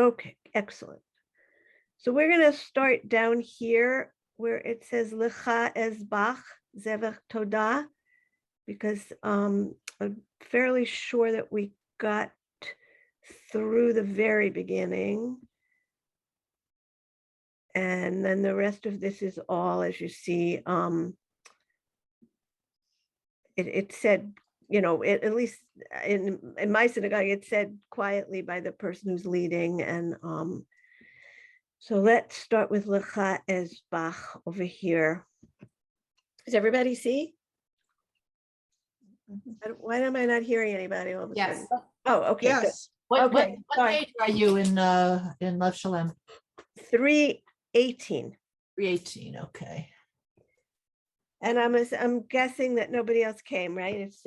Okay, excellent. So we're going to start down here where it says Lecha Ezbach Zevach Todah, because I'm fairly sure that we got through the very beginning. And then the rest of this is all, as you see, it said, at least in my synagogue, it said quietly by the person who's leading. And so let's start with Lecha Ezbach over here. Does everybody see? Why am I not hearing anybody all of a sudden? Oh, okay. Yes. What Sorry. page are you in Lev Shalem? 318. 318, okay. And I'm guessing that nobody else came, right? It's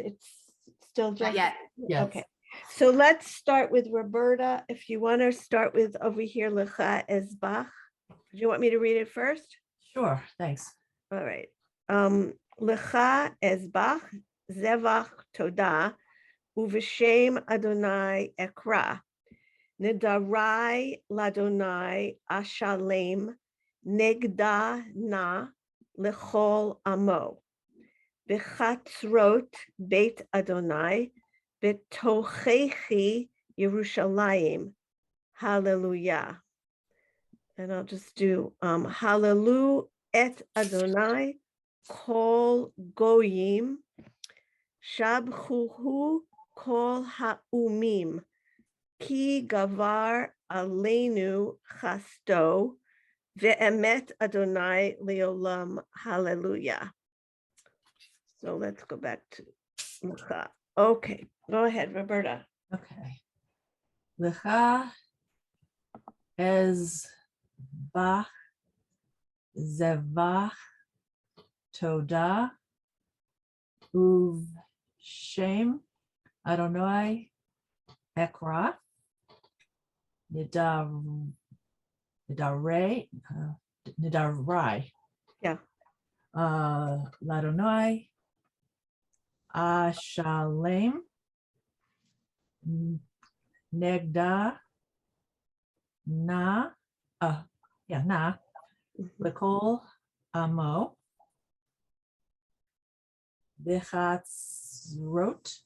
still just Not yet. Yes. Okay. So let's start with Roberta. If you want to start with over here, Lecha Ezbach. Do you want me to read it first? Sure, thanks. All right. Lecha Ezbach Zevach Todah Uv'shem Adonai Ekra Nedarai Ladonai Ashalem Negda Na Lechol Amo Bechatzrot Beit Adonai Betochechi Yerushalayim Hallelujah. And I'll just do Hallelu et Adonai Kol Goyim Shabchuhu Kol Ha'umim Ki Gavar Aleinu Chasto Ve'emet Adonai Leolam Hallelujah. So let's go back to Lecha. Okay, go ahead, Roberta. Okay. Lecha Ezbach Zevach Todah Uv'shem Adonai Ekra Nidarai Yeah. Ladonai Ashalem Negda Na Lekol Amo Bechatzrot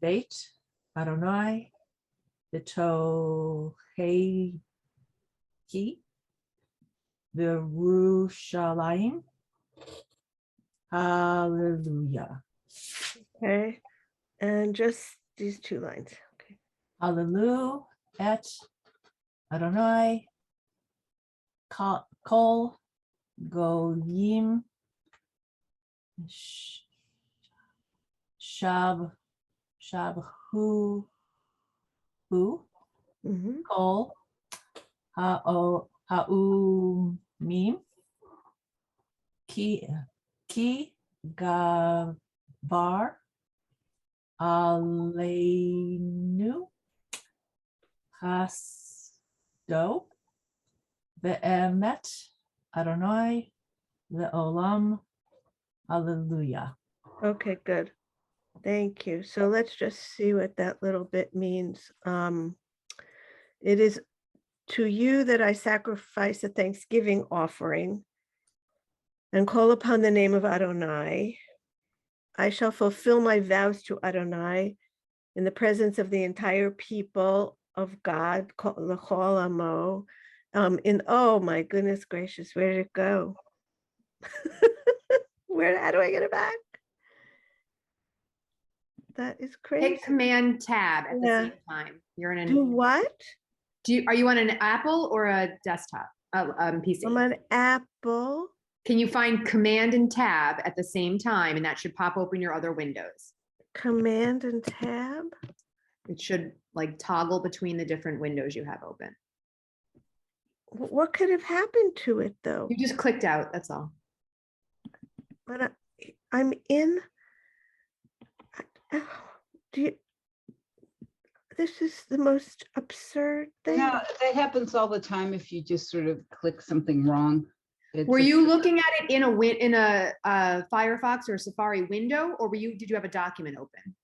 Beit Adonai Betochechi Yerushalayim Hallelujah. Okay, and just these two lines. Okay. Hallelujah et Adonai Kol Goyim Shabhu Kol Ha'umim Ki Gavar Aleinu Chasto Ve'emet Adonai Leolam Hallelujah. Okay, good. Thank you. So let's just see what that little bit means. It is to you that I sacrifice a thanksgiving offering and call upon the name of Adonai. I shall fulfill my vows to Adonai in the presence of the entire people of God, L'chol Amo. Oh my goodness gracious, where did it go? How do I get it back? That is crazy. Hit Command Tab at the same time. You're in Do what? Are you on an Apple or a desktop? PC. I'm on Apple. Can you find Command and Tab at the same time, and that should pop open your other windows? Command and Tab. It should like toggle between the different windows you have open. What could have happened to it though? You just clicked out. That's all. But I'm in. This is the most absurd thing. No, that happens all the time if you just sort of click something wrong. Were you looking at it in a Firefox or a Safari window, or did you have a document open?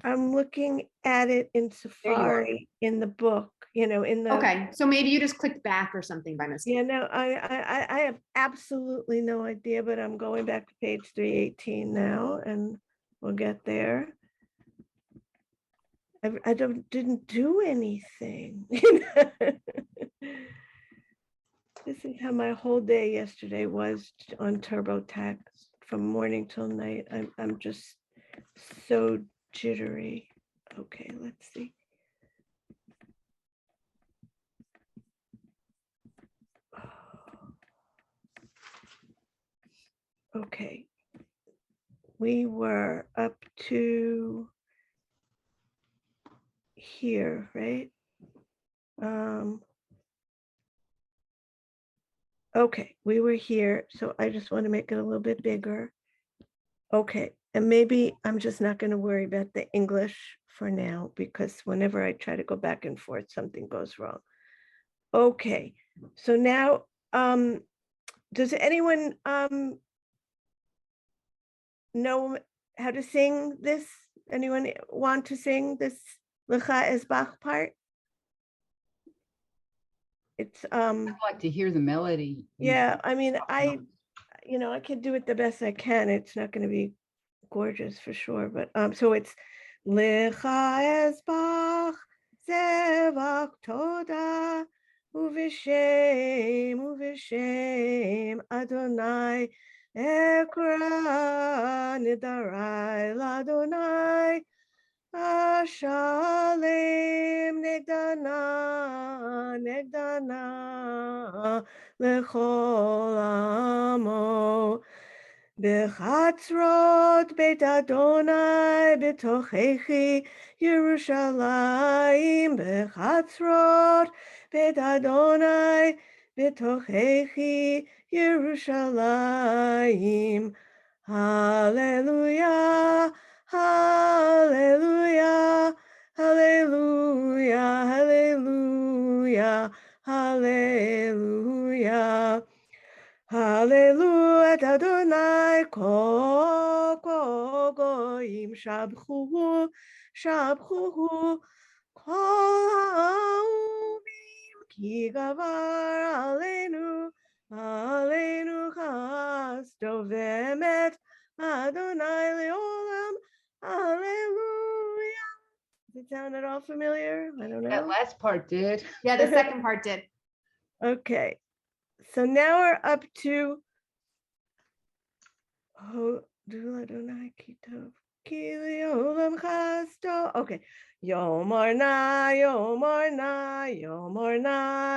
I'm looking at it in Safari in the book. in the. Okay, so maybe you just clicked back or something by mistake. Yeah, no, I have absolutely no idea, but I'm going back to page 318 now and we'll get there. I didn't do anything. This is how my whole day yesterday was on TurboTax from morning till night. I'm just so jittery. Okay, let's see. Okay. We were up to here, right? Okay, we were here, so I just want to make it a little bit bigger. Okay, and maybe I'm just not going to worry about the English for now because whenever I try to go back and forth, something goes wrong. Okay, so now, does anyone know how to sing this? Anyone want to sing this Lecha Esbach part? It's I'd like to hear the melody. yeah, I mean, I can do it the best I can. It's not going to be gorgeous for sure, but so it's Lecha Esbach Zevach Toda Uvishem Adonai Ekra Nidarai Ladonai Ashalem Negdana Lechol Amo Bechatzrot Beit Adonai Betochechi Yerushalayim Bechatzrot Beit Adonai Betochechi Yerushalayim Hallelujah, hallelujah, hallelujah, hallelujah, hallelujah. Hallelujah, Adonai, kol goyim shabchuhu, shabchuhu, kol ha'omim ki gavar aleinu chasto v'emet, Adonai leolam, hallelujah. Does it sound at all familiar? I don't That know. last part did. Yeah, the second part did. Okay, so now we're up to Adonai Kitov Kili Olam Chasto. Okay. Yomar na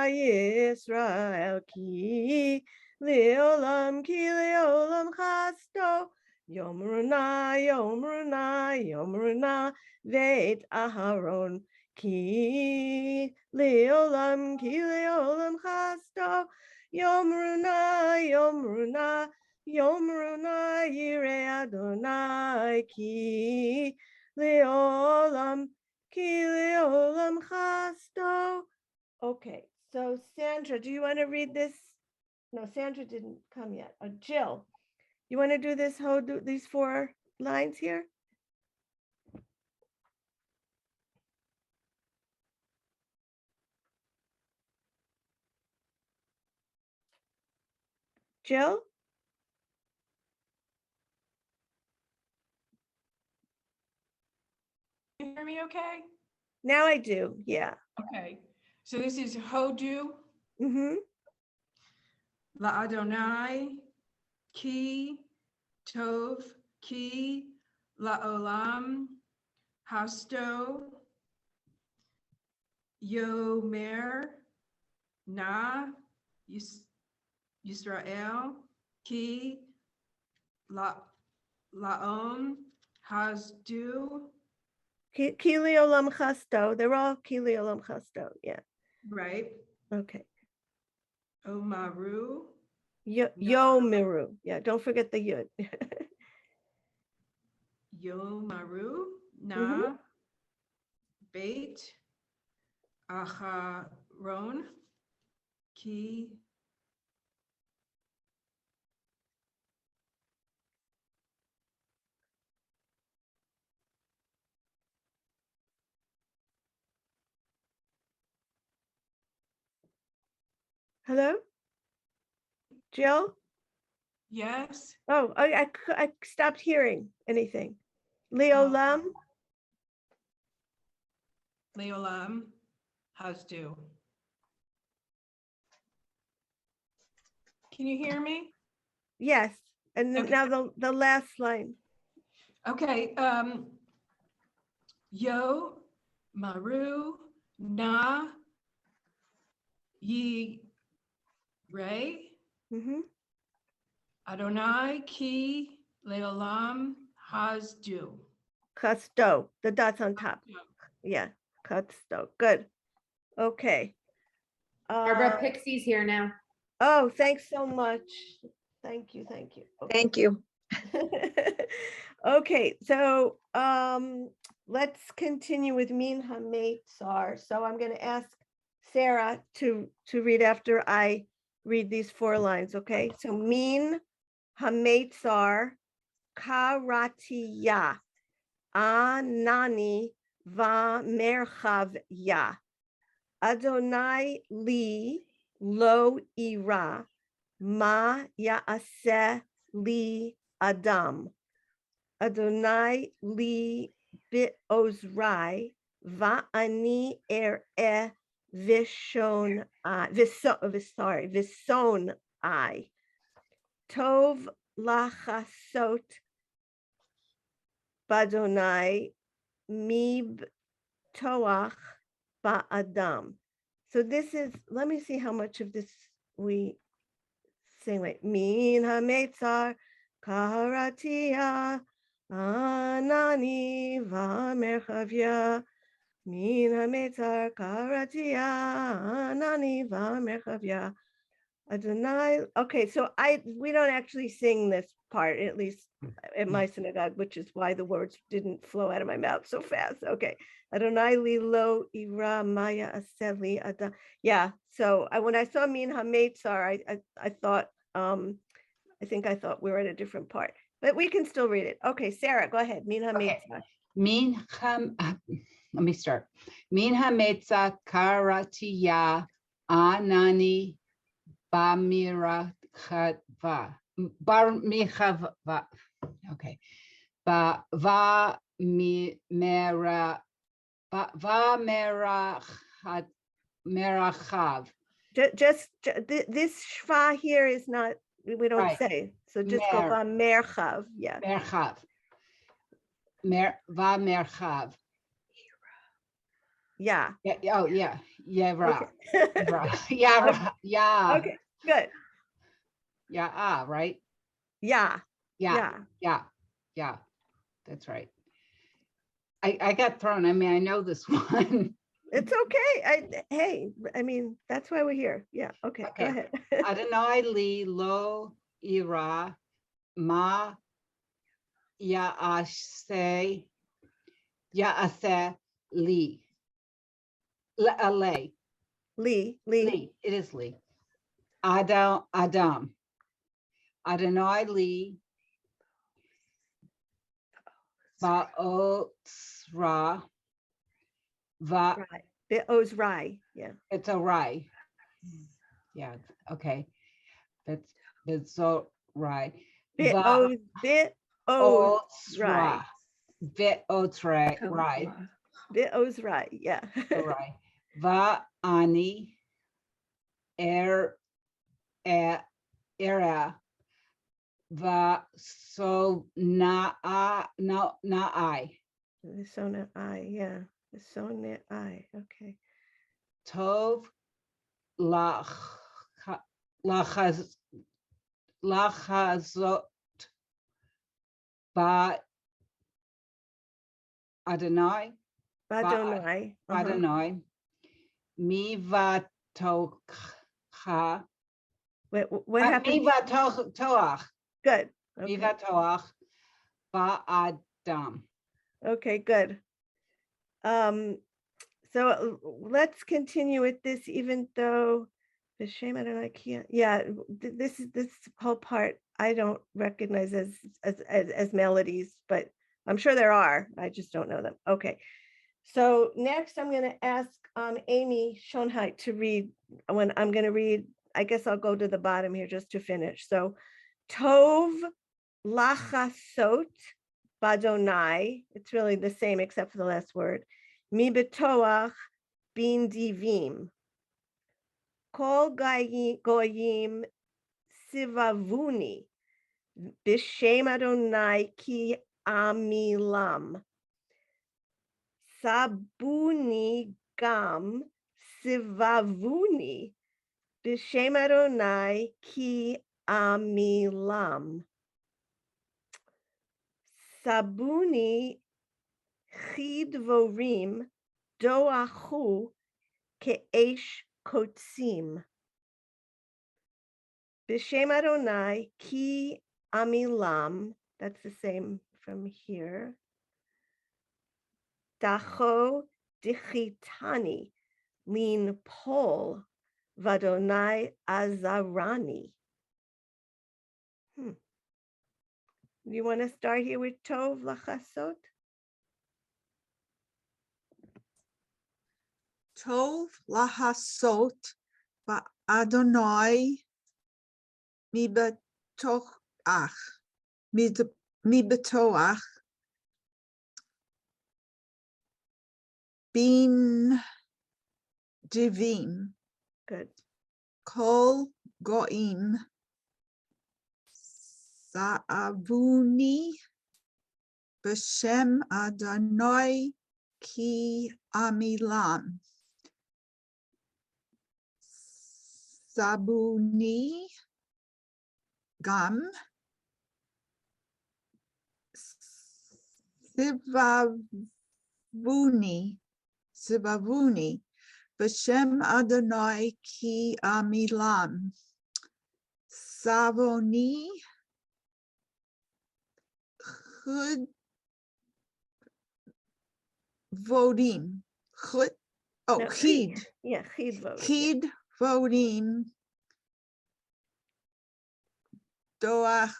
Yisrael Ki Leolam Ki Leolam Chasto. Yomru na Veit Aharon Ki Leolam Chasto. Yomru na Yomruna Yire Adonai ki leolam chasto. Okay, so Sandra, do you want to read this? No, Sandra didn't come yet. Jill, you want to do this these 4 lines here? Jill? You hear me okay? Now I do, yeah. Okay. So this is Hodu Mm-hmm. La Adonai Ki Tov Ki La Olam Hasto Yomer Na Yisrael Ki Laom Hasdu. Kili olam chasto. They're all kili olam chasto, yeah. Right. Okay. Omaru. Yomiru. Yeah, don't forget the yud. Yomaru Na Mhm. Beit Aharon Ki Hello? Jill? Yes. Oh, I stopped hearing anything. Leolam? Leolam Hasdu. Can you hear me? Yes. And then Okay. now the last line. Okay. Yo Maru Na Ye Ray Mm-hmm. Adonai Ki Leolam Hasdu. Custo, the dots on top. Yeah, Custo. Good. Okay. Barbara Pixie's here now. Oh, thanks so much. Thank you. Thank you. Okay. Thank you. Okay, so let's continue with Min HaMeitzar. So I'm going to ask Sarah to read after I read these 4 lines, okay? So Min HaMeitzar Karatiya Anani Va Merchavya Adonai Li Lo Ira Ma Yaaseh Li Adam Adonai Li Be'ozrai Va'ani Er'eh Vishon Vison I Tov Lachasot Badonai Mib Toach Ba'adam. So this is, let me see how much of this we sing. Wait, Min HaMeitzar Karatia Anani Va'merchavya Min HaMeitzar Karatia Anani Va'merchavya Adonai. Okay, so we don't actually sing this part, at least at my synagogue, which is why the words didn't flow out of my mouth so fast. Okay. Adonai li lo ira maya aseli adam. Yeah. So when I saw Min HaMeitzar, I thought I think I thought we were at a different part, but we can still read it. Okay, Sarah, go ahead. Min HaMeitzar. Let me start. Min hametza karatiya anani bamirakava. Okay. Va mera merachav. This shva here is not, we don't Right. say, so just go Mer. by merchav. Yeah. Merchav. Va merchav. Yeah. Yeah. Oh yeah. Yevra. Okay. Yavra. Yeah. Okay, good. Yeah. Right. Yeah. Yeah. Yeah. That's right. I got thrown. I mean, I know this one. It's okay. Hey, I mean, that's why we're here. Yeah. Okay. Go Okay. ahead. Adonai li lo ira ma yaaseh li. Le. Lee. Li. It is li. Adam. Adonai li ba'otzra va. Right. The O's right. Yeah. It's a rye. Yeah. Okay. That's so right. The O's right. Ve'otre, right. The O's right. Yeah. Right. Va ani era va so na I. The Sona I. Yeah. The Sona I. Okay. Tov lachazot ba Adonai. Badonai. Adonai. Mi vatocha. What happened? Mi vatoach. Good. Mi Okay. vatoach ba Adam. Okay, good. So let's continue with this, even though the shame I don't like here. Yeah, this whole part I don't recognize as melodies, but I'm sure there are. I just don't know them. Okay. So next I'm going to ask Amy Schoenheit to read when I'm going to read I guess I'll go to the bottom here just to finish. So Tov lachasot badonai. It's really the same except for the last word. Mi betoach bin divim. Kol goyim sivavuni. Bishem Adonai ki amilam. Sabuni gam sivavuni. Bishem Adonai ki amilam. Sabuni chidvorim doachu ke'esh kotsim. B'shem Adonai ki amilam. That's the same from here. Dacho dichitani lin pol vadonai azarani. You want to start here with Tov lachasot? Tov lahasot ba'Adonai mi betoach mi betoach bin divim Good. kol goim sa'avuni b'shem Adonai ki amilam. Sabuni gam sivavuni b'shem Adonai ki amilam. Savoni chud vodim chud No, chid Yeah, chidvot. chid vodim doachu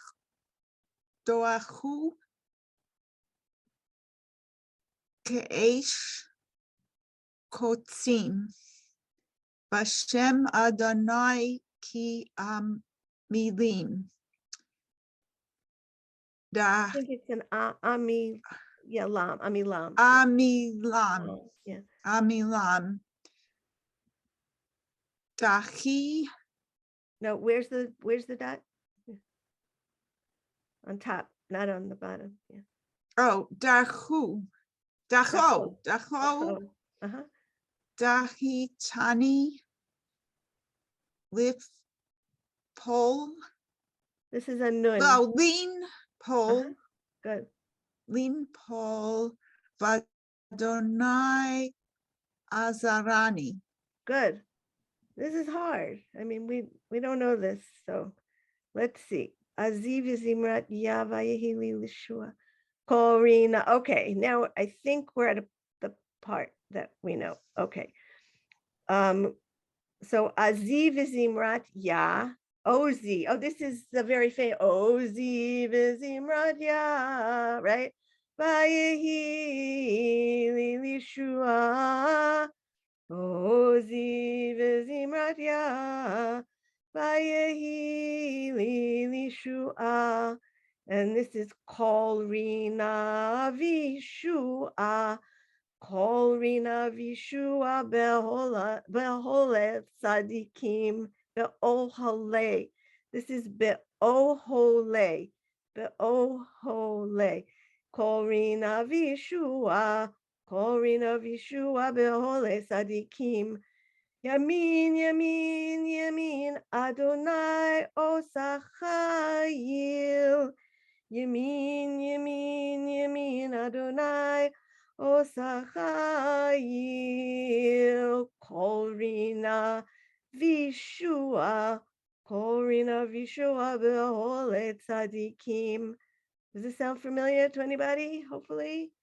ke'esh kotzim b'shem Adonai ki amilim. I think it's an amilam. Amilam. Amilam. Oh, yeah. Amilam. Dachi No, where's the dot? Yeah. On top, not on the bottom. Yeah. dachu. Dacho. Dacho. Uh-huh. Dahi tani. Lift pole. This is a nun. Oh, lean pole. Uh-huh. Good. Lean pole. Vadonai azarani. Good. This is hard. I mean, we don't know this, so let's see. Aziv Zimrat Yava Yehili Lishua. Corina. Okay, now I think we're at the part that we know. Okay. So Aziv Zimrat Ya. Ozi. Oh, this is the very famous Ozi Zimrat Ya, right? Vayehili Lishua. Ozi v'zimrat ya, vayehi li lishua. And this is Kol Rina Vishua. Kol Rina Vishua Behole Tzadikim Be'ohole. This is Be'ohole. Be'ohole. Kol Rina Vishua. Korina Vishua Behole Sadikim. Yamin, Yamin, Yamin, Adonai Osachayil. Yamin, Yamin, Yamin, Adonai Osachayil. Korina Vishua. Korina Vishua Behole Sadikim. Does this sound familiar to anybody? Hopefully.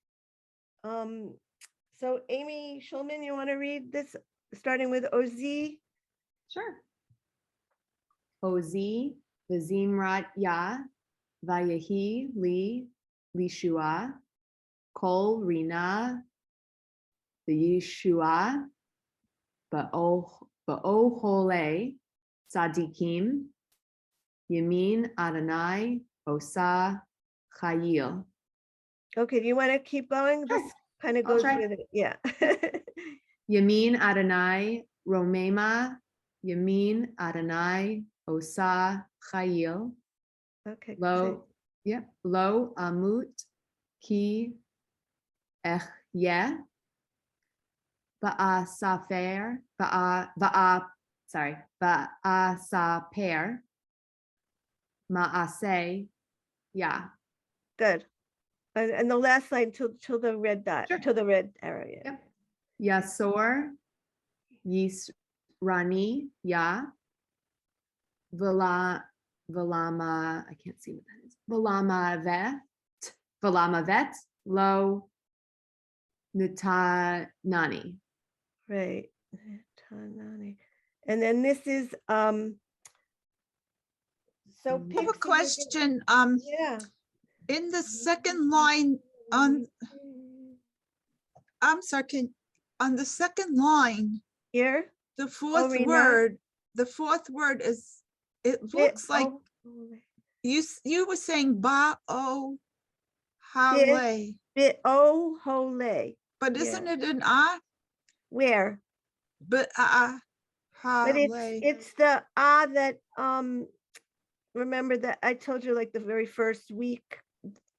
So Amy Schulman, you want to read this starting with Ozi? Sure. Ozi, v'zimrat ya, vayehi li lishua, kol rina, v'yishua, ba'ohole, Tzadikim. Yamin Adonai Osa Chayil. Okay, do you want to keep going? Sure, This kind of I'll goes try. with it. Yeah. Yamin Adonai Romema. Yamin Adonai Osa Chayil. Okay. Lo, yep, lo amut ki echye ba'asafer ba'asaper ma'aseh ya. Good. And the last line till the red dot, Sure. till the red arrow. Yeah. Yep. Yasor Yisrani ya Velama, I can't see what that is. Velamavet lo Nutanani. Right. Tanani. And then this is so I have a I have a Pixie, you're gonna- question. Yeah. In the second line on, I'm sorry, on the second line, Here. the fourth Rena. word is, it looks like you were saying ba-o hale, Bit oh hole. but Yeah. isn't it an ah? Where? But But hale. it's the that remember that I told you like the very first week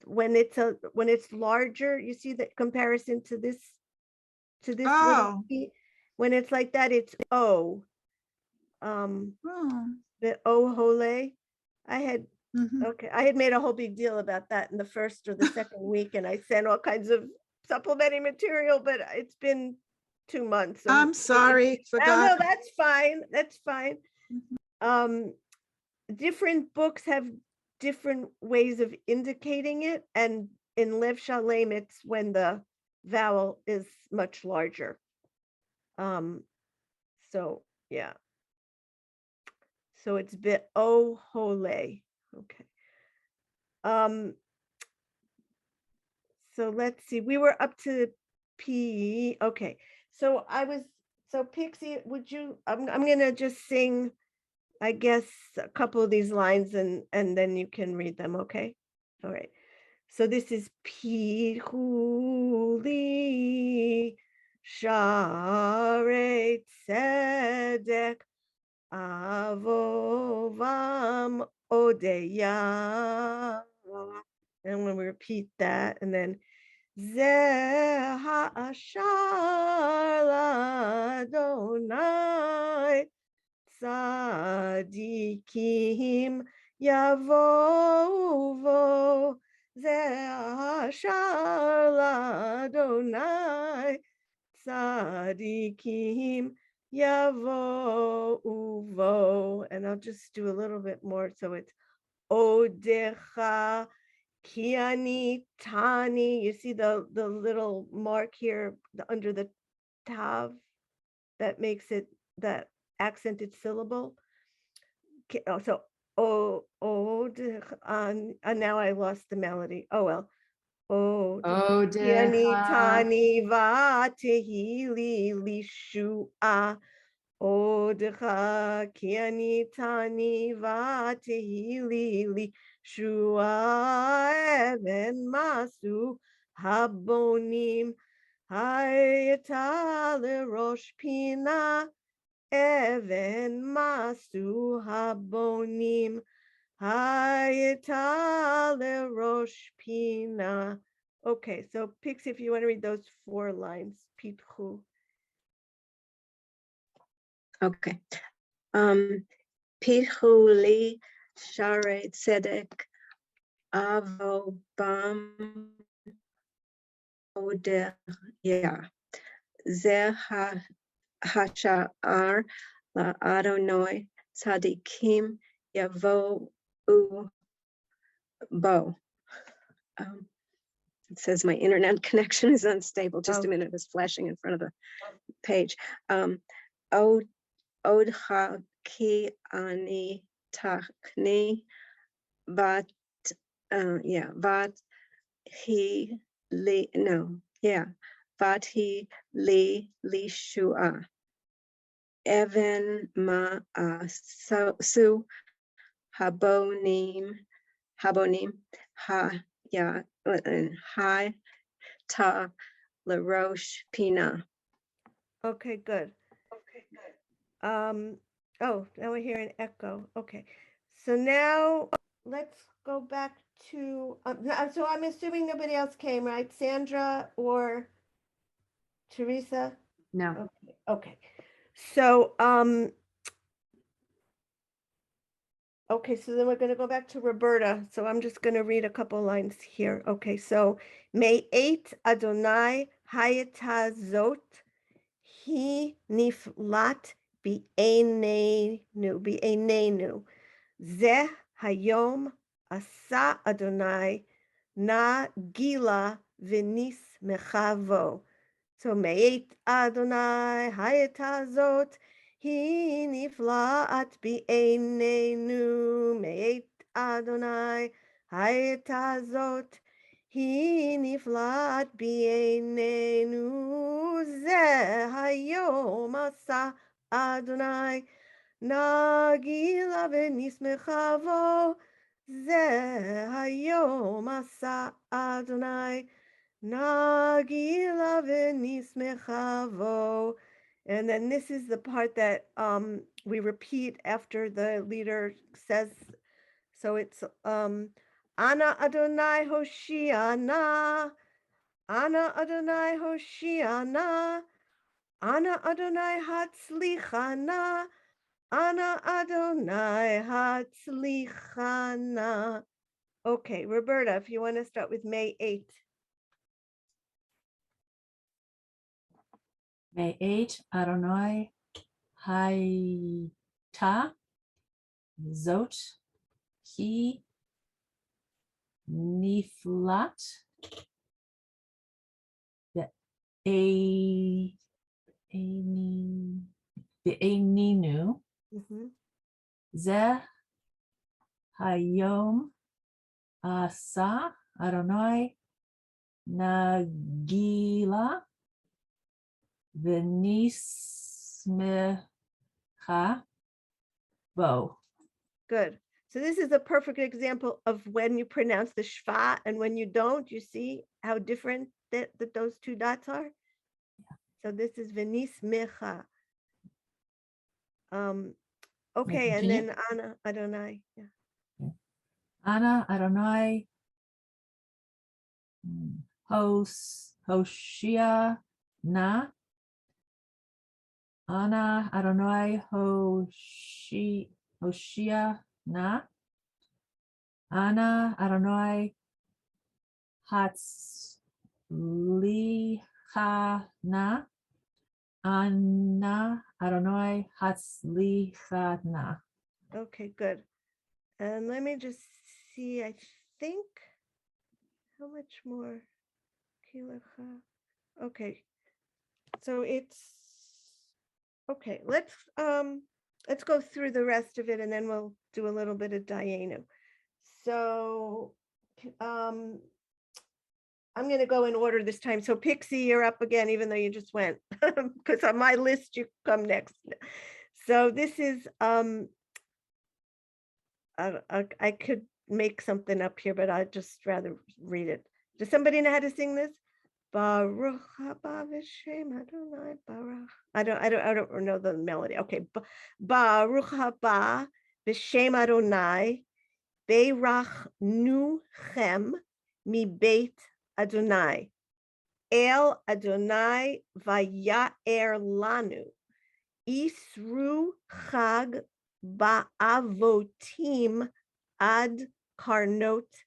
when it's larger, you see the comparison to this little Oh. P? When it's like that, it's O. Oh. The O hole. I had Mhm. Okay, I had made a whole big deal about that in the first or the second week, and I sent all kinds of supplementing material, but it's been 2 months. so I'm sorry, Oh, no, forgot. that's fine. That's fine. Mhm. Different books have different ways of indicating it, and in Lev Shalem, it's when the vowel is much larger. So yeah. So it's bit o hole. Okay. So let's see, we were up to P. Okay. So Pixie, would you, I'm gonna just sing, I guess, a couple of these lines and then you can read them, okay? All right. So this is Pihuli Sharet Tzedek Avovam Odeya. And when we repeat that, and then Zeh ha'ashar l'Adonai tzadikim yavovo. Zeh ha'ashar l'Adonai tzadikim yavovo. And I'll just do a little bit more. So it's Odecha Kiani Tani. You see the little mark here under the tav that makes it that accented syllable. So and now I lost the melody. Oh well. Kiani Odecha. Tani va tehili lishua. Odecha kiani tani va tehili lishua. Even masu habonim hayata lerosh pina. Even masu habonim hayata lerosh pina. Okay, so Pixie, if you want to read those 4 lines, Pitchu. Okay. Pihuli Sharet Tzedek Avo Bam Oder Ya Zeh Hasha'ar La Adonai Tzadikim Yavo U Bo. It says my internet connection is unstable. Just a Oh. minute, it's flashing in front of the page. Odcha ki ani takni vat vat he li vat he li lishua. Evan Su Habonim Ha Ya and Hi Ta LaRoche Pina. Okay, good. Oh, now we're hearing echo. Okay. So now let's go back to, so I'm assuming nobody else came, right? Sandra or Teresa? No. Okay. So, okay, so then we're going to go back to Roberta. So I'm just going to read a couple lines here. Okay, so May 8 Adonai Hayata Zot He Niflat Bi'enenu Zeh Hayom Asa Adonai Na Gila V'nis Mechavo. So Meit Adonai Hayata Zot Hi Niflat Bi'enenu Meit Adonai Hayata Zot Hi Niflat Bi'enenu Zeh Hayom Asa Adonai Nagila V'nismechavo Zeh Hayom Asa Adonai Nagila V'nismechavo. And then this is the part that we repeat after the leader says. So it's Ana Adonai Hoshiana, Ana Adonai Hoshiana, Ana Adonai Hatzlichana, Ana Adonai Hatzlichana. Okay, Roberta, if you want to start with May 8th. May 8, Adonai, Hayta, Zot, He, Niflat, the Eninu, Mhm. Zeh, Hayom, Asa, Adonai, Nagila, V'nismecha, Bo. Good. So this is a perfect example of when you pronounce the shva and when you don't. You see how different that those two dots are? So this is Venice Mecha. Okay, and continue? then Ana Adonai. Yeah. Ana, Adonai, Hoshia, Na, Ana, Adonai, Hoshia, Na, Ana, Adonai, Hatzlicha, Na, Ana, Adonai, Hatzlicha, Na. Okay, good. And let me just see, I think, how much more? Kilecha. Okay. So it's, okay, let's go through the rest of it and then we'll do a little bit of Dayenu. So I'm going to go in order this time. So Pixie, you're up again, even though you just went, because on my list you come next. So this is I could make something up here, but I'd just rather read it. Does somebody know how to sing this? Baruch haba v'shem Adonai Baruch. I don't know the melody. Okay, Baruch haba v'shem Adonai Beirach nuchem mi beit Adonai El Adonai vayaer lanu Isru chag ba'avotim ad karnot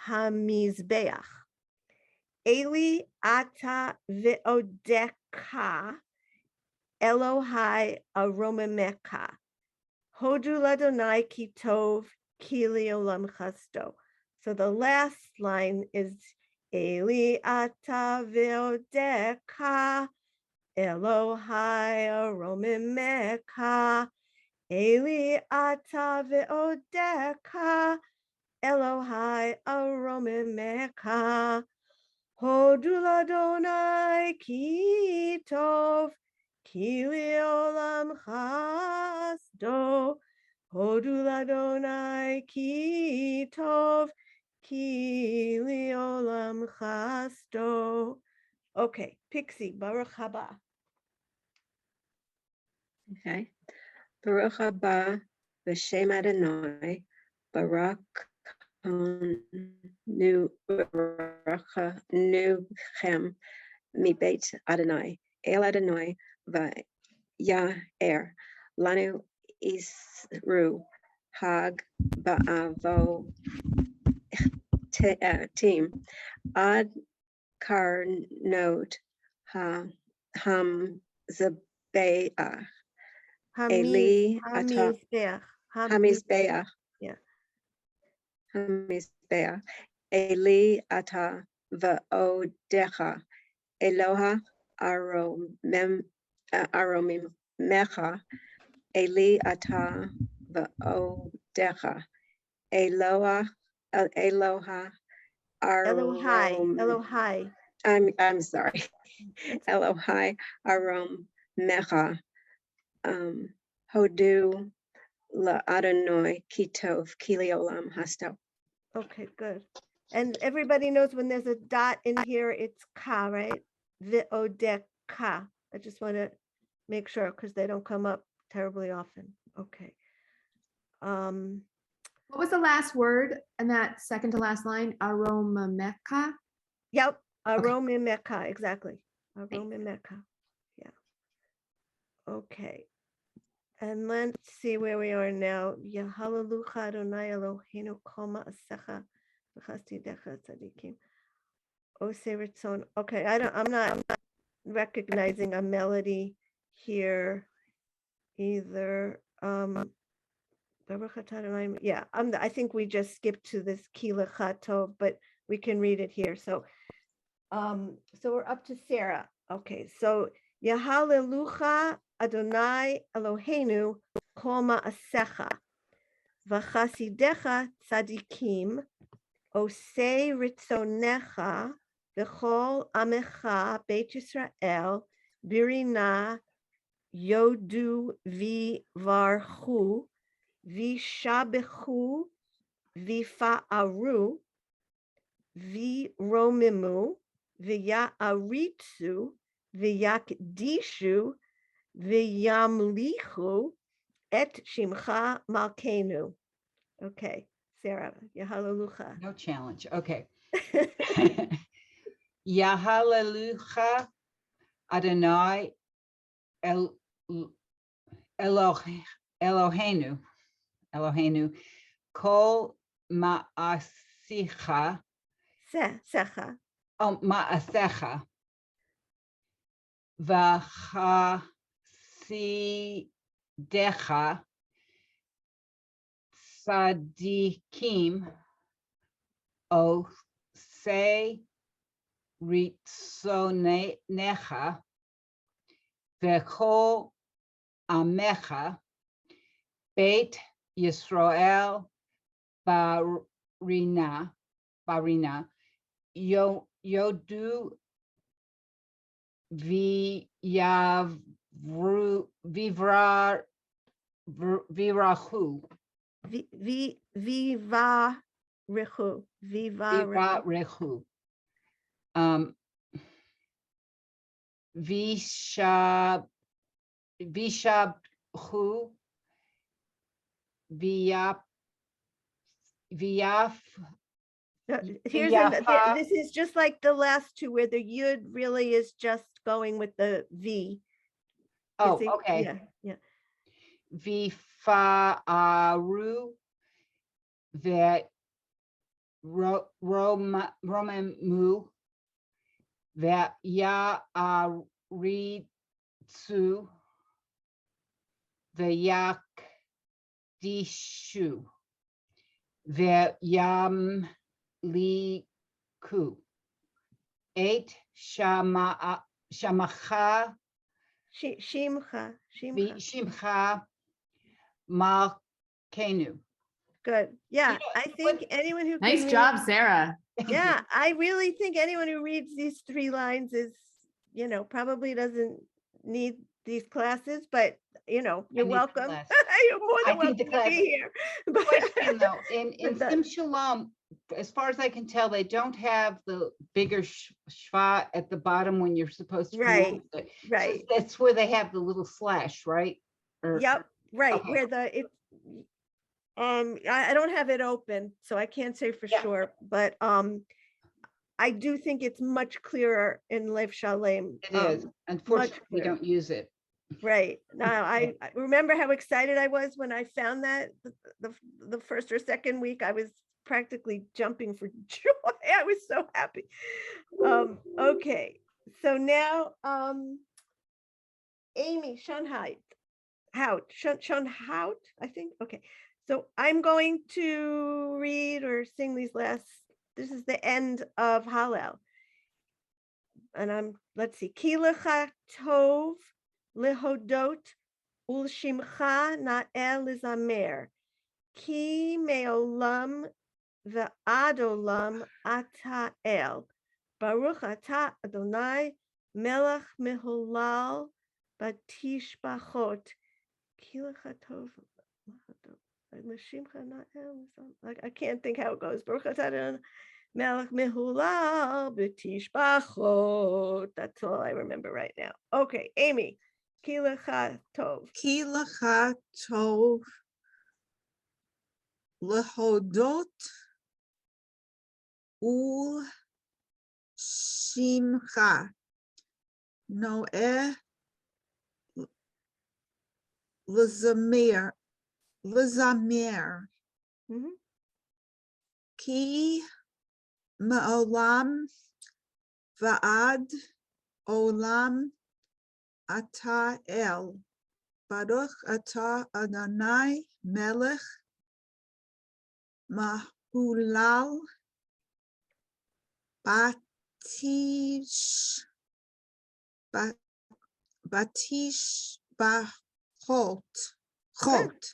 hamizbeach. Eli ata ve'odeka Elohai aromamecha. Hodu ladonai ki tov ki leolam chasto. So the last line is Eli ata ve'odeka Elohai aromamecha. Eli ata ve'odeka Elohai aromamecha. Hodu ladonai ki tov כי לעולם חסדו, הודו לאדוני כי טוב, כי לעולם חסדו. Okay, Pixie, Baruch haba. Okay. Baruch haba b'shem Adonai, Barak nu chem mi beit Adonai, El Adonai v'yaer lanu isru hag ba'avo team ad karnot ham zabeah Eli ata Hamizbeach. hamizbeah Yeah. hamizbeah Eli ata va'odecha Eloha aromim mecha Eli ata va'odecha Eloha Eloha arom Elohai. I'm sorry That's Elohai arom mecha hodu la Adonai kitov kiliolam hasto. okay, good. And everybody knows when there's a dot in here, it's ka, right? V'odeka. I just want to make sure because they don't come up terribly often. Okay. What was the last word in that second to last line? Aromameka? Yep, aromimeka, exactly. Aromimeka. Yeah. Okay. And let's see where we are now. Yahalalucha Adonai Eloheinu koma asecha v'chastidecha tzadikim. Ose ritzon. Okay, I'm not recognizing a melody here either. Baruch atah Adonai. Yeah, I think we just skipped to this ki lecha tov, but we can read it here. So we're up to Sarah. Okay, so Yahalelucha Adonai Eloheinu kol ma'asecha v'chasidecha tzadikim osei ritzonecha v'chol amecha Beit Yisrael birina yodu v'varchu v'shabechu v'fa'aru v'romimu v'ya'aritzu v'yakdishu v'yamlichu et shimcha malkenu. Okay, Sarah, Yahalalucha. No challenge. Okay. Yahalelucha Adonai Eloheinu kol ma'asicha Secha. ma'asecha v'chasidecha tzadikim osei ritzonecha v'chol amecha Beit Yisrael barina yodu vivrachu Vivarechu. Vishabhu Viaf Here's Yafa. this is just like the last two where the yud really is just going with the V. You Oh, see? okay. Yeah. Vifaru ve Romamu ve Ya'aritzu ve Yakdishu ve Yamliku eight Shamacha Shimcha. Shimcha Malkenu. Good. Yeah, know, I think anyone who can Nice read- job, Sarah. Yeah, I really think anyone who reads these three lines is, probably doesn't need these classes, but you know, you're need the welcome. class. You're more I than need the welcome to class. be here. But- Question though, in but Sim Shalom, as far as I can tell, they don't have the bigger schwa at the bottom when you're supposed to Right, pronounce it. So right. that's where they have the little slash, right? Or- Yep, right, okay. where the, I don't have it open, so I can't say for Yeah. sure, but, I do think it's much clearer in Lev Shalem. It is. Unfortunately, we clearer. don't use it. Right. Now, Okay. I remember how excited I was when I found that the first or second week, I was practically jumping for joy. I was so happy. Okay, so now, Amy Schoenheit, Schoenhout, I think. Okay, so I'm going to read or sing these last. This is the end of Hallel, and let's see. Ki lecha tov lehodot ulshimcha na'el lizamer. Ki me'olam ve'ad olam ata el. Baruch ata Adonai melech meholal batishbachot. Ki lecha tov l'shimcha na'el lizam- I can't think how it goes. Baruch ata Adonai melech meholal batishbachot. That's all I remember right now. Okay, Amy. Ki lecha tov. Ki lecha tov lehodot ul shimcha noeh lezamer Mhm. ki me'olam va'ad olam ata el baruch ata Adonai melech mahulal batish batish bachot chot.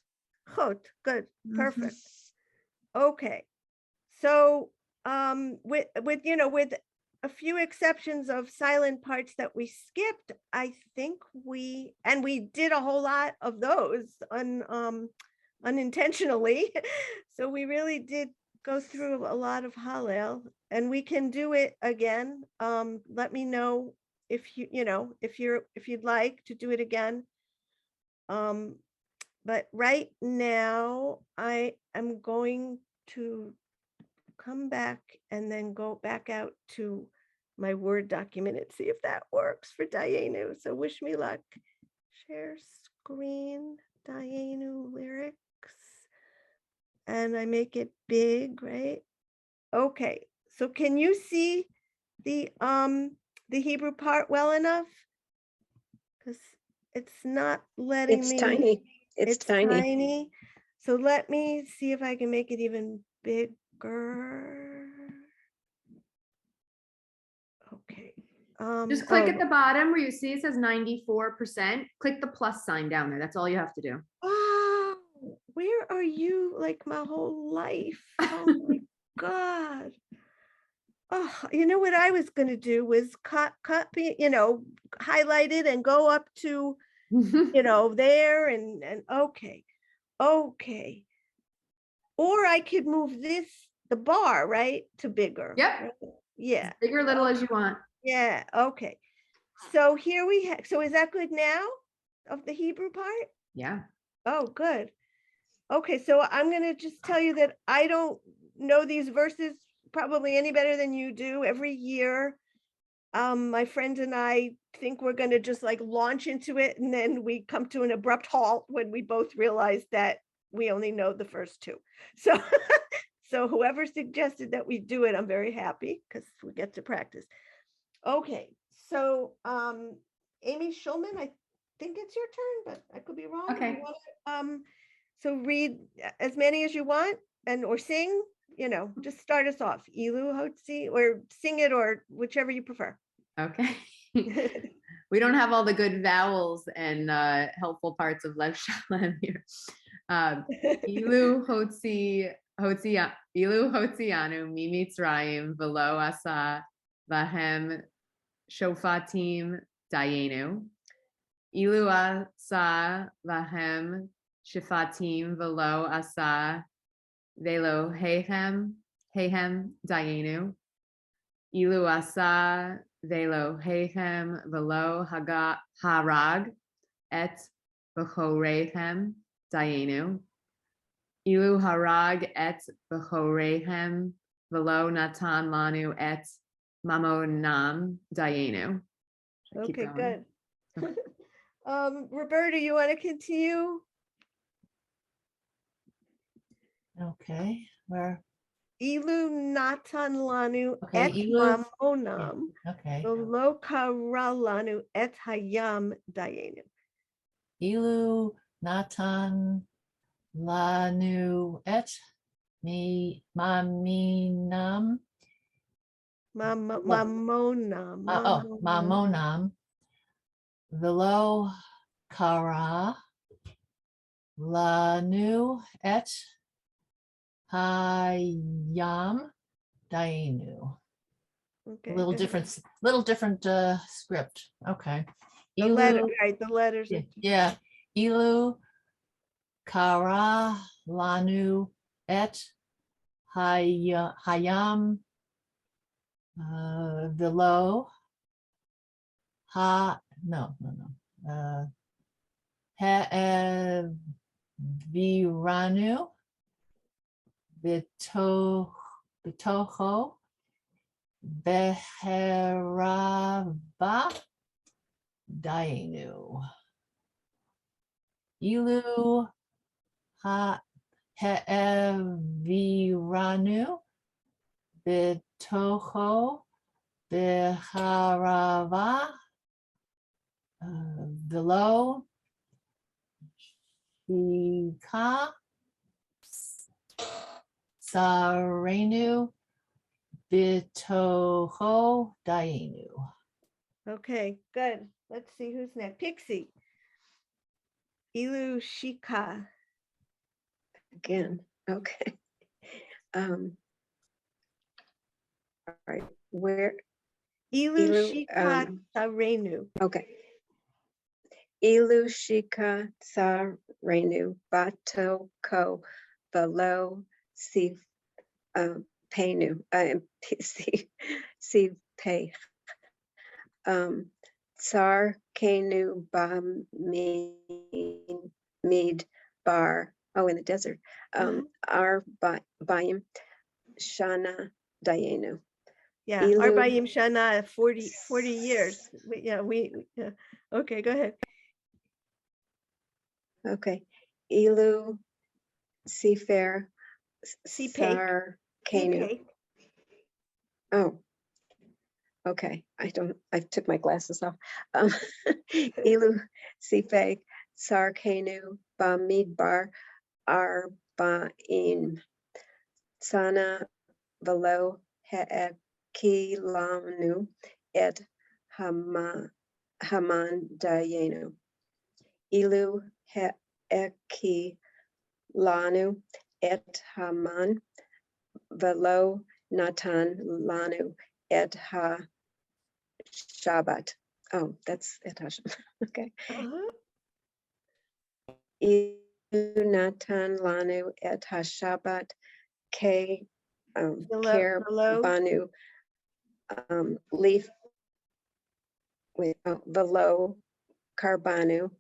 Chot, good, Mhm. perfect. Okay, so with with a few exceptions of silent parts that we skipped, I think we did a whole lot of those unintentionally. So we really did go through a lot of Hallel, and we can do it again. Let me know if if you'd like to do it again. But right now I am going to come back and then go back out to my Word document and see if that works for Dayenu. So wish me luck. Share screen, Dayenu lyrics. And I make it big, right? Okay, so can you see the Hebrew part well enough? Because it's not letting It's me. tiny. It's tiny. tiny. So let me see if I can make it even bigger. Okay. Just click oh, at the bottom where you see it says 94%. Click the plus sign down there. That's all you have to do. wow, where are you like my whole life? Oh my God. Oh, you know what I was gonna do was copy, highlight it and go up to, there and okay. Okay. Or I could move the bar, right, to bigger. Yep. right? Yeah, Big or little as you want. yeah, okay. So here we have, so is that good now of the Hebrew part? Yeah. Oh, good. Okay, so I'm gonna just tell you that I don't know these verses probably any better than you do. Every year, my friend and I think we're gonna just like launch into it, and then we come to an abrupt halt when we both realize that we only know the first two. So, so whoever suggested that we do it, I'm very happy because we get to practice. Okay, so Amy Schulman, I think it's your turn, but I could be wrong. Okay. You wanna, so read as many as you want or sing, just start us off. Ilu Hotzi, or sing it, or whichever you prefer. Okay. We don't have all the good vowels and helpful parts of Lev Shalem here. Ilu Hotzianu Mimitzrayim Velo Asa Vahem Shofatim Dayenu Ilu asa lahem shifatim velo asa velo hehem dayenu. Ilu asa velo hehem velo harag et bechorehem dayenu. Ilu harag et bechorehem velo natan lanu et mamonam dayenu. Should I keep Okay, going? good. Roberta, you want to continue? Okay, where, Ilu natan lanu Okay, et ilu- mamonam okay. velo kara lanu et hayam dayenu. Ilu Natan Lanu Et Mi Maminam Mamonam. Mamonam Velo Kara Lanu Et Hayam Dainu. Okay, Little go ahead. different script. Okay. The letter, Ilu, right, the letters. are- yeah. Ilu Kara Lanu Et Hayam Velo Ha no. Viranu Bitoho Beherava Dainu. Ilu Ha Heviranu Bitoho Beharava Velo Shika Sarenu Bitoho Dainu. Okay, good. Let's see who's next. Pixie. Ilu Shika. Again, okay. All right, where, Ilu Ilu, Shika Sarenu. okay. Ilu Shika Sarenu Bato Ko Velo Si Penu Si Pe Tsar Kenu Ba Mid Bar, oh, in the desert. Ar Bayim Shana Dayenu. Yeah, Ilu- Arbaim Shana, 40 years. Yeah. Okay, go ahead. Okay. Ilu Sefer Sipek. Sar Kenu. Sipek. Oh, okay. I took my glasses off. Ilu Sifek Sarkenu Bamidbar Arba'in Sana Velo He'ekilanu Et Haman Dayenu. Ilu He'ekilanu Et Haman Velo Natan Lanu Et Ha Shabbat. Oh, that's Et Hashem. Okay. Ilu Natan Lanu Et Ha Shabbat Ke Ker Below. Banu Leaf Velo Karbanu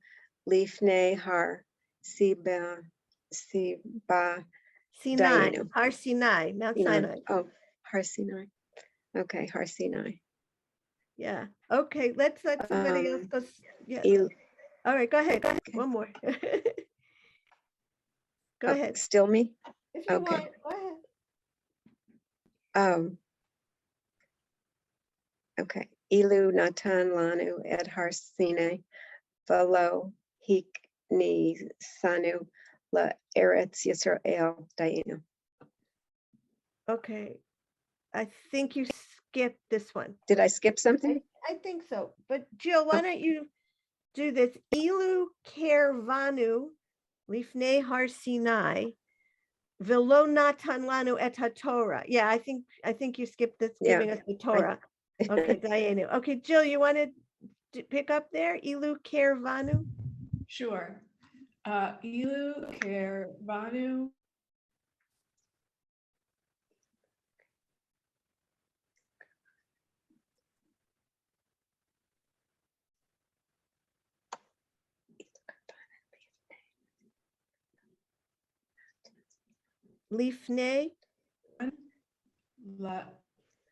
Leafne Har Siba Sinai. Dayenu. Har Sinai. Mount Sinai. Oh, Har Sinai. Okay, Har Sinai. Yeah. Okay, let's let somebody else go. Yeah. Il- All right, go ahead. Okay. One more. Go oh, ahead. Still me? If you okay. want, go ahead. Okay. Ilu Natan Lanu Ed Har Sinai Velo Hikni Sanu La Eretz Yisrael Dayenu. Okay. I think you skipped this one. Did I skip something? I think so. But Jill, why don't you do this? Ilu Kervanu Lifnei Har Sinai Velo Natan Lanu Et HaTorah. Yeah, I think you skipped this, Yeah, giving us the Torah. Okay, Dayenu. Okay, Jill, you want to pick up there? Ilu Kervanu? Sure. Ilu Kervanu. Lifnei?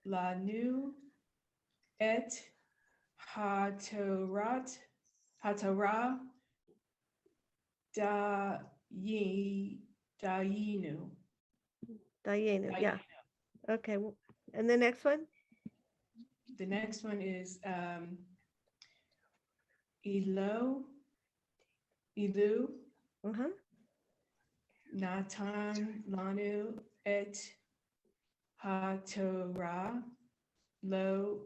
Lanu et Hatorat Hatorah Dayinu. Dayenu, yeah. Okay, and the next one? The next one is Ilu Uh-huh. Natan Lanu et HaTorah Lo.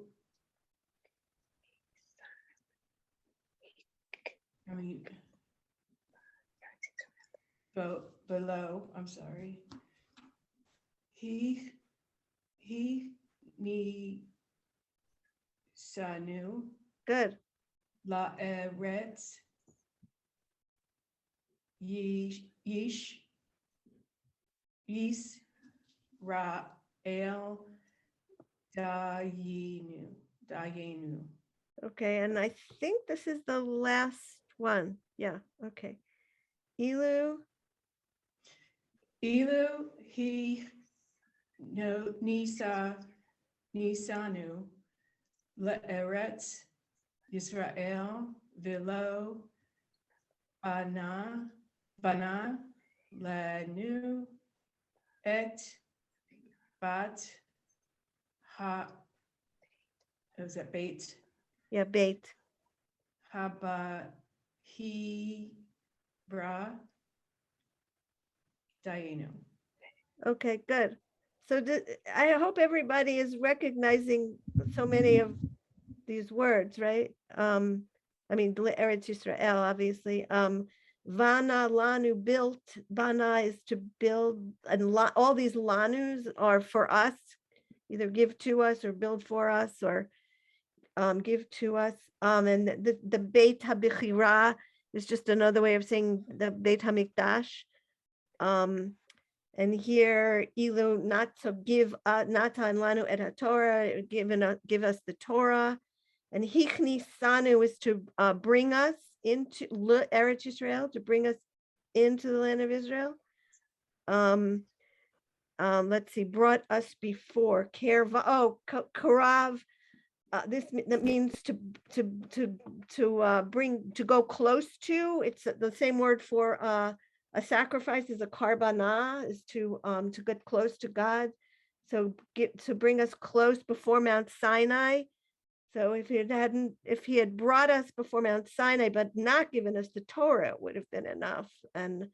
I mean, below, I'm sorry. He ni sanu Good. la eretz yish Yisrael dayenu. Okay, and I think this is the last one. Yeah, okay. Ilu, Ilu he no nisanu la eretz Yisrael velo bana lanu et bat ha. Was that bait? yeah, bait. Haba Hebra Dayenu. Okay, good. So I hope everybody is recognizing so many of these words, right? I mean, Eretz Yisrael, obviously. Vana, Lanu, built. Bana is to build, and all these Lanus are for us, either give to us or build for us or give to us. And the Beit HaBechira is just another way of saying the Beit HaMikdash. And here, Ilu, not to give, Natan Lanu et HaTorah, give us the Torah. And Hichni Sanu is to bring us into Eretz Yisrael, to bring us into the land of Israel. Let's see, brought us before. Karav. That means to bring, to go close to. It's the same word for a sacrifice is a karbana, is to get close to God. So to bring us close before Mount Sinai. So if he had brought us before Mount Sinai, but not given us the Torah, it would have been enough. And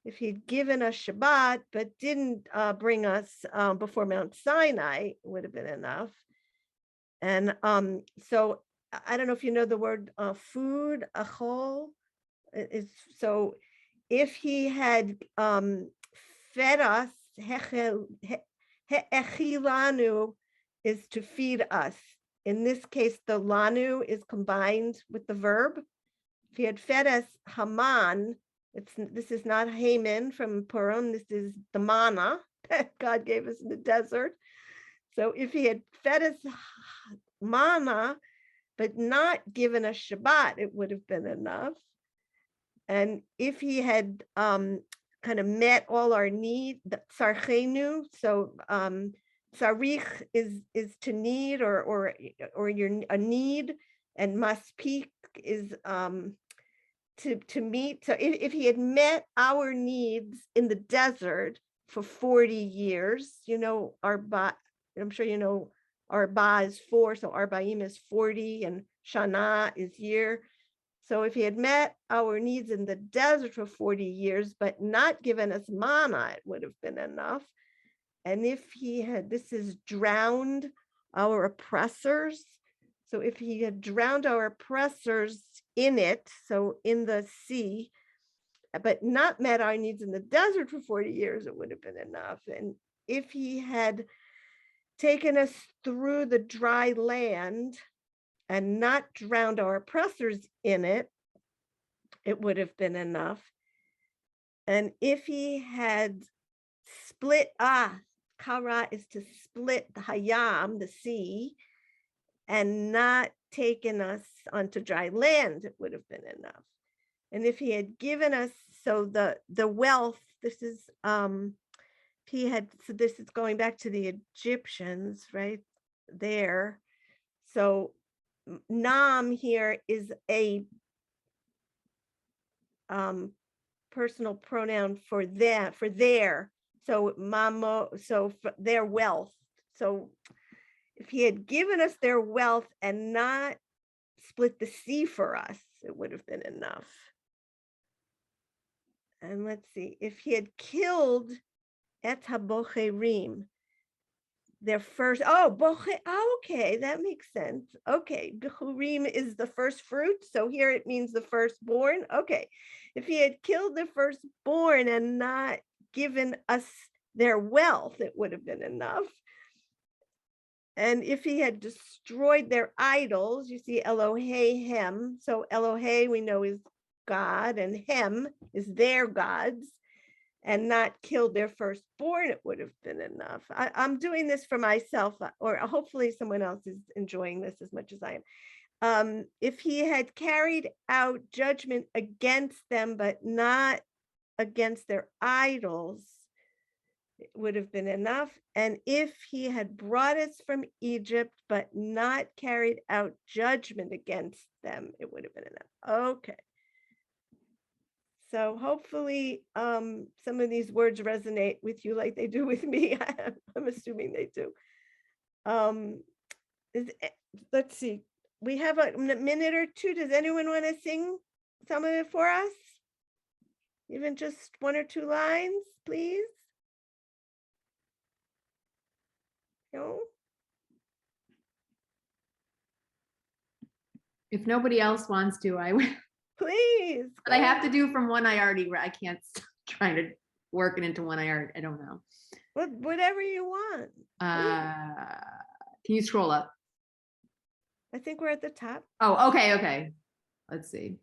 if he'd given us Shabbat, but didn't bring us before Mount Sinai, it would have been enough. And so I don't know if you know the word food, achol. Is so if he had fed us, echilanu is to feed us. In this case, the lanu is combined with the verb. If he had fed us Haman, this is not Haman from Purim, this is the manna that God gave us in the desert. So if he had fed us manna, but not given us Shabbat, it would have been enough. And if he had kind of met all our need, the tzarchenu, so tzarich is to need or you're a need, and maspik is to meet. So if he had met our needs in the desert for 40 years, you know, I'm sure you know Arba is 4, so Arbaim is 40, and Shana is year. So if he had met our needs in the desert for 40 years, but not given us manna, it would have been enough. And if he had, this is drowned our oppressors. So if he had drowned our oppressors in it, so in the sea, but not met our needs in the desert for 40 years, it would have been enough. And if he had taken us through the dry land and not drowned our oppressors in it, it would have been enough. And if he had split, kara is to split the hayam, the sea, and not taken us onto dry land, it would have been enough. And if he had given us, so the wealth, this is he had, so this is going back to the Egyptians right there. So nam here is a personal pronoun for them, for their, so mamo, so for their wealth. So if he had given us their wealth and not split the sea for us, it would have been enough. And let's see, if he had killed et habocherim, their first, okay, that makes sense. Okay, bechurim is the first fruit, so here it means the firstborn. Okay, if he had killed the firstborn and not given us their wealth, it would have been enough. And if he had destroyed their idols, you see Elohehem, so Elohe we know is God, and Hem is their gods, and not killed their firstborn, it would have been enough. I'm doing this for myself, or hopefully someone else is enjoying this as much as I am. If he had carried out judgment against them, but not against their idols, it would have been enough. And if he had brought us from Egypt, but not carried out judgment against them, it would have been enough. Okay. So hopefully some of these words resonate with you like they do with me. I'm assuming they do. Let's see, we have a minute or two. Does anyone want to sing some of it for us? Even just one or two lines, please? No? If nobody else wants to, I will. Please. But I go. have to do from one I already read. I can't stop trying to work it into one I don't know. Whatever you want. Can you scroll up? I think we're at the top. Oh, okay. Let's see.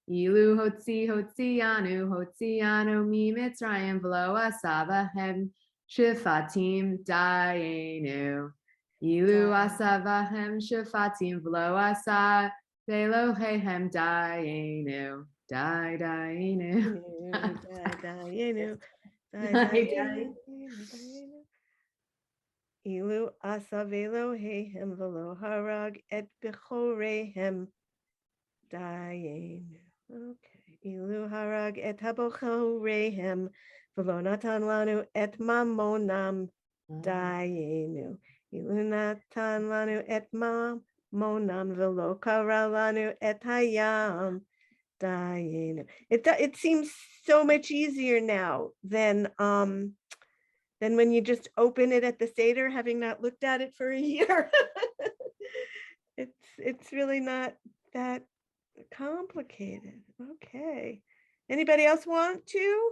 Ilu hotzianu mi mitzrayim v'lo asavahem shifatim dayenu. Ilu asavahem shifatim v'lo asa ve'lohehem dayenu. Dayenu. Ilu asavelo hehem velo harag et bechorehem dayenu. Okay. Ilu harag et habochorehem velo natan lanu et mamonam dayenu. Ilu natan lanu et mamonam velo kara lanu et hayam dayenu. It seems so much easier now than when you just open it at the Seder, having not looked at it for a year. It's really not that complicated. Okay. Anybody else want to?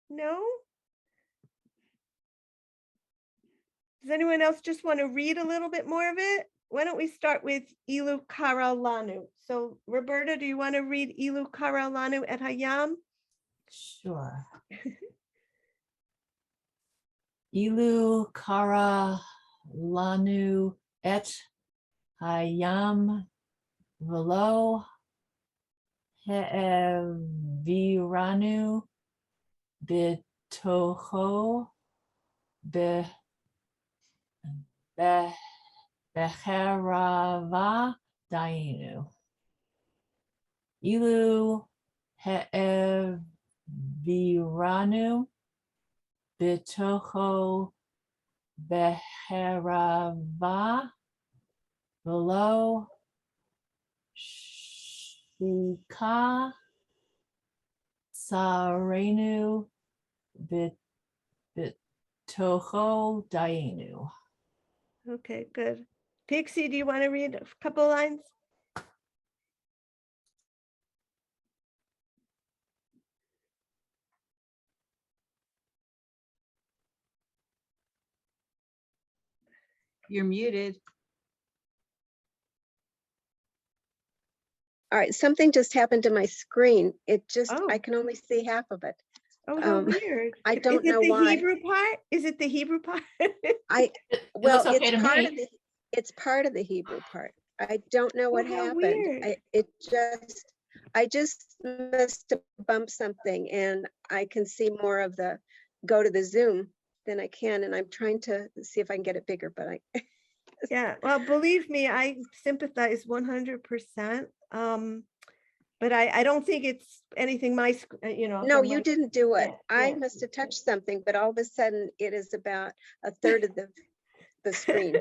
No? Does anyone else just want to read a little bit more of it? Why don't we start with Ilu Kara Lanu? So Roberta, do you want to read Ilu Kara Lanu et Hayam? Sure. Ilu kara lanu et hayam velo he'eviranu bitocho becherava dainu. Ilu he'eviranu bitocho beherava velo shika sarenu bitocho dainu. Okay, good. Pixie, do you want to read a couple lines? You're muted. All right, something just happened to my screen. It just, Oh. I can only see half of it. Oh, how Um, weird. I Is don't it know the why. Hebrew part? Is it the Hebrew part? I, It well, looks okay it's to part me. of the, it's part of the Hebrew part. I don't know what Oh, how happened. weird. I just must have bumped something, and I can see more of the, go to the Zoom than I can, and I'm trying to see if I can get it bigger, but I, Yeah, well, believe me, I sympathize 100%. But I don't think it's anything no, from you my, didn't do it. yeah, I yeah. must have touched something, but all of a sudden it is about a third of the screen.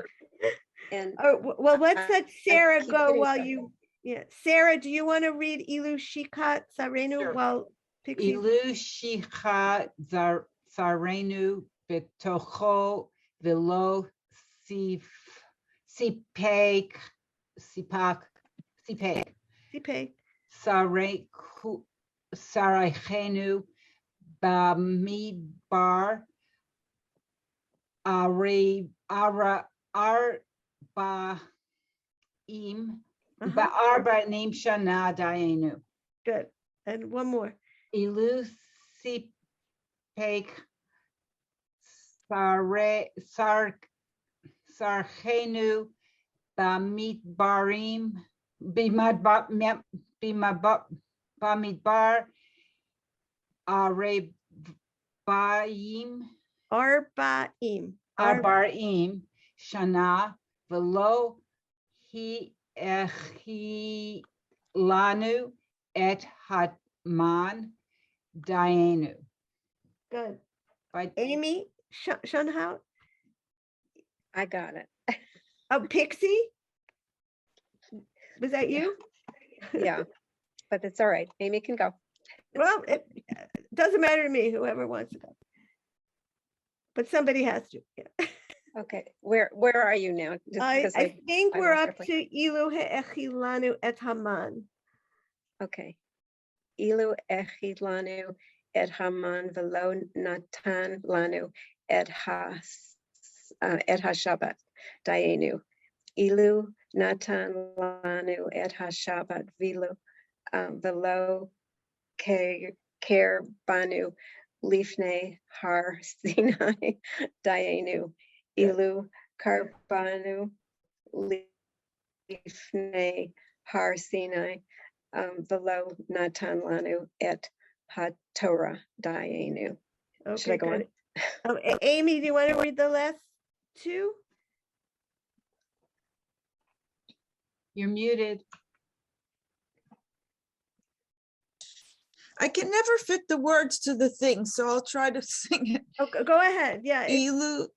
And Oh, well, let's I- let I Sarah keep go hitting while something. you, yeah. Sarah, do you want to read Ilu Shikat Sarenu Sure. while Pixie? Ilu shicha zarenu betocho velo sipak Sipe. sarechenu bamidbar arba'im shana dayenu. Good. And one more. Ilu sipak sarchenu bamidbarim bamidbar arebayim Arbaim. arbaim shana velo hi lanu et hatman daenu. Good. By Amy Shunhout. I got it. Oh, Pixie? Was that Yeah. you? Yeah, but it's all right. Amy can go. Well, it doesn't matter to me, whoever wants to go. But somebody has to. Yeah. Okay, where are you now? Just because I think I we're lost your up place. to Ilu He'echilanu et Haman. Okay. Ilu echid lanu et haman velo natan lanu et ha-shabbat dayenu. Ilu natan lanu et ha-shabbat velo ker banu lifnei har Sinai dayenu. Good. Ilu karbanu lifnei har Sinai velo natan lanu et ha-Torah dayenu. Should I Okay, go on? good. Amy, do you want to read the last two? you're muted. I can never fit the words to the thing, so I'll try to sing it. Okay, go ahead. Yeah. Ilu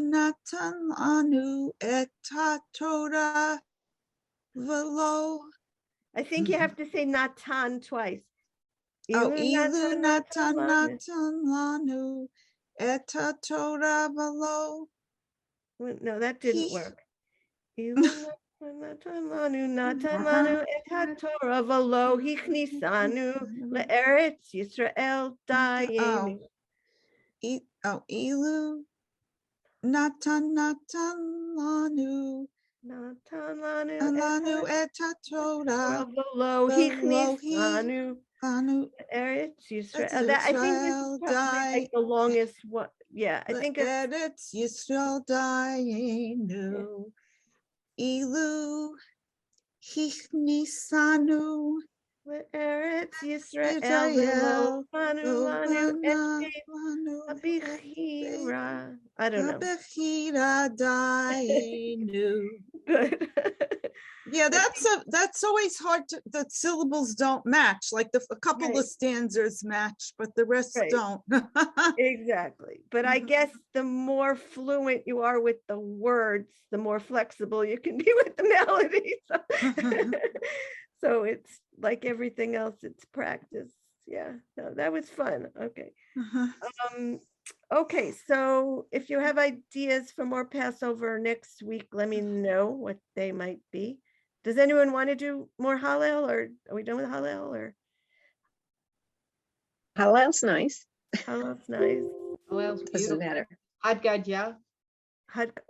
natan lanu et ha-Torah velo. I think you have to say Natan twice. Oh, Ilu natan lanu. lanu et ha-Torah velo. No, that didn't He- work. Ilu natan lanu et ha-Torah velo hichnisanu le'eretz Yisrael dayenu. Ilu natan lanu Natan lanu lanu et ha-Torah velo velo hichnisanu lanu Eretz Yisrael. Eretz I think this is Yisrael probably like the longest one. Yeah, I think it's Eretz Yisrael dayenu. Ilu hichnisanu Eretz Yisrael Israel lanu lanu Abichira. I don't know. Abechira dayenu. Good. Yeah, that's always hard to, the syllables don't match, like a couple Right. of stanzas match, but the rest Right. don't. Exactly. But I guess the more fluent you are with the words, the more flexible you can be with the melody. So it's like everything else, it's practice. Yeah, no, that was fun. Okay. Okay, so if you have ideas for more Passover next week, let me know what they might be. Does anyone want to do more Hallel, or are we done with Hallel, or Hallel's nice. Hallel's nice? Well, Doesn't beautiful. matter. Had God, yeah.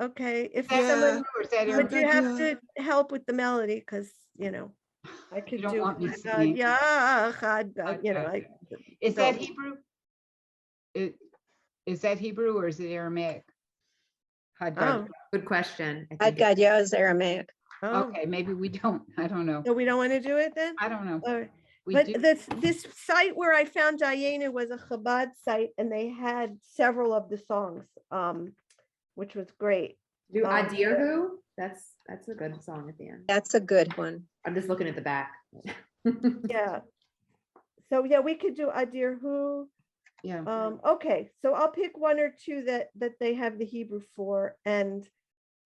Okay, if Is that someone, Hebrew or is that Yeah. would you Haggadah, have yeah. to help with the melody? Because, I You could don't do, want me Haggad, singing. yeah, Haggad, Okay. Is that don't- Hebrew? Is that Hebrew or is it Aramaic? Hadgad. oh, Good question. I I think got yeah, is Aramaic. oh, Okay, maybe we don't. I don't know. so we don't want to do it then? I don't know. All right. We But do. this site where I found Diana was a Chabad site and they had several of the songs, which was great. do um, Adirhu. That's a good song at the end. That's a good one. I'm just looking at the back. Yeah. So yeah, we could do Adir Hu. Yeah. Okay, so I'll pick one or two that they have the Hebrew for, and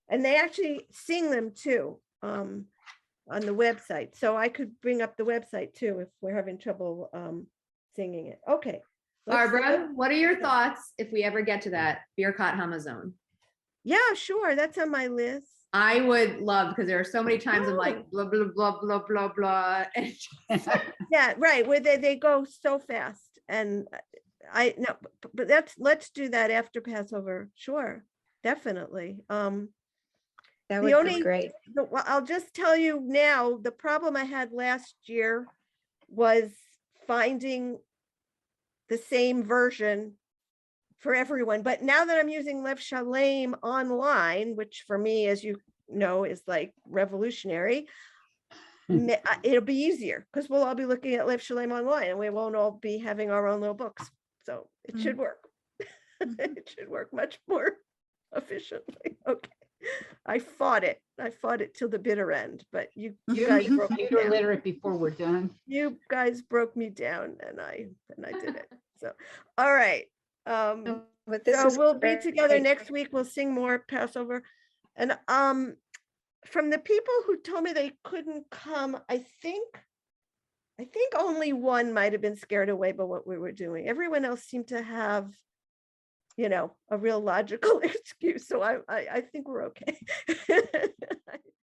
they actually sing them too, on the website. So I could bring up the website too if we're having trouble singing it. Okay. let's see Barbara, what are your Yeah. thoughts if we ever get to that Birkat Hamazon? Yeah, sure. That's on my list. I would love, because there are so many times I'm Oh. like blah blah blah blah blah blah. And Yeah, right. Where they go so fast, and I no, but let's do that after Passover. Sure, definitely. That The would be only- great. Well, I'll just tell you now, the problem I had last year was finding the same version for everyone. But now that I'm using Lev Shalem online, which for me, as you know, is like revolutionary, it'll be easier because we'll all be looking at Lev Shalem online and we won't all be having our own little books. So it should work. It should work much more efficiently. Okay. I fought it till the bitter end, but you guys broke me Computer down. literate before we're done. You guys broke me down and I did it. So, all right. No, but this So is we'll be together great. next week. We'll sing more Passover. And from the people who told me they couldn't come, I think only one might have been scared away by what we were doing. Everyone else seemed to have, a real logical excuse. So I think we're okay.